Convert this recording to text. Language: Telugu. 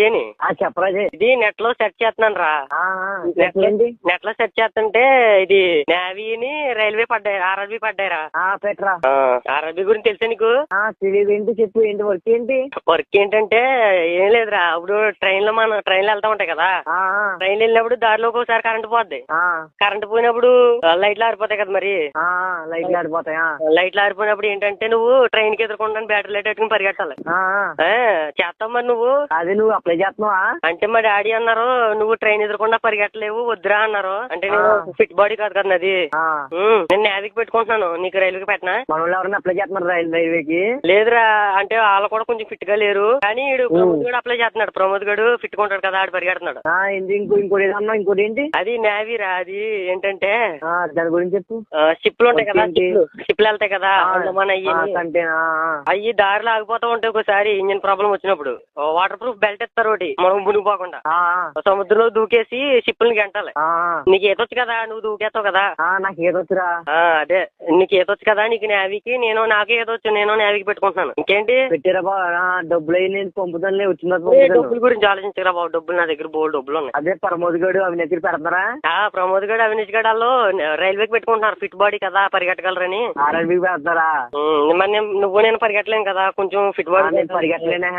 దేని చెప్పరా ఇది నెట్ లో సెర్చ్ చేస్తున్నాను రా. నెట్ లో సెర్చ్ చేస్తుంటే ఇది నేవీని రైల్వే పడ్డాయి, ఆర్ఆర్బీ పడ్డాయిరా. పెట్టరా. ఆర్ఆర్బీ గురించి తెలుసా నీకు? తెలియదు. ఏంటి చెప్పు, ఏంటి వర్క్ ఏంటి? వర్క్ ఏంటంటే ఏం లేదురా, ఇప్పుడు మనం ట్రైన్లో వెళ్తా ఉంటాయి కదా, ట్రైన్ వెళ్ళినప్పుడు దారిలో ఒకసారి కరెంట్ పోద్ది. కరెంట్ పోయినప్పుడు లైట్లు ఆరిపోతాయి కదా, మరి లైట్లు ఆరిపోతాయి. లైట్లు ఆరిపోయినప్పుడు ఏంటంటే నువ్వు ట్రైన్ కి ఎదుర్కొంటాను బ్యాటరీ లైట్ పెట్టుకుని పరిగెట్టాలి. చేస్తావు మరి నువ్వు. అది నువ్వు అప్లై చేస్తున్నావా? అంటే మా డాడీ అన్నారు నువ్వు ట్రైన్ ఎదుర్కొండా పరిగెట్టలేవు వద్దురా అన్నారు. అంటే నేను ఫిట్ బాడీ కాదు కదా అది. నేను నేవీకి పెట్టుకుంటున్నాను, నీకు రైల్వేకి పెట్టినా. మన ఎవరైనా అప్లై చేస్తున్నారు రైల్వేకి? లేదురా, అంటే వాళ్ళు కూడా కొంచెం ఫిట్ గా లేరు, కానీ ప్రమోద్ గడు అప్లై చేస్తున్నాడు. ప్రమోద్ గడు ఫిట్ గా ఉంటాడు కదా, ఆడు పరిగెడుతున్నాడు. ఇంకోటి ఏంటి? అది నేవీరా. అది ఏంటంటే దాని గురించి చెప్పు. షిప్లు ఉంటాయి కదా, షిప్లు వెళ్తాయి కదా, మన అయ్యి దారిలో ఆగిపోతా ఉంటాయి. ఒకసారి ఇంజిన్ ప్రాబ్లం వచ్చినప్పుడు వాటర్ ప్రూఫ్ బెల్ట్ ఇస్తారు ఒకటి, మనం మునిగిపోకుండా. సముద్రంలో దూకేసి షిప్లను గంటాలి. నీకు ఈతొచ్చు కదా, నువ్వు దూకేస్తావు కదా. నాకు ఈతొచ్చురా. అదే నీకు ఈతొచ్చు కదా, నీకు నేవీకి. నాకు ఈతొచ్చు, నేను నేవీకి పెట్టుకుంటున్నాను. ఇంకేంటి పెట్టారా బాబు? డబ్బులు అయి నేను పంపుతాను, వచ్చిన డబ్బుల గురించి ఆలోచించరా బాబు. డబ్బులు నా దగ్గర బోల్ డబ్బులు ఉన్నాయి. అదే ప్రమోద్ గడు అవినీతి పెడతారా? ప్రమోద్ గడు అవినీతి గడు వాళ్ళు రైల్వేకి పెట్టుకుంటున్నారు, ఫిట్ బాడీ కదా పరిగెట్టగలరని. ఆర్ఆర్బీకి పెడతారా? మరి నువ్వు నేను పరిగెట్టలేను కదా, కొంచెం ఫిట్ బాడీ పరిగెట్టలేనా.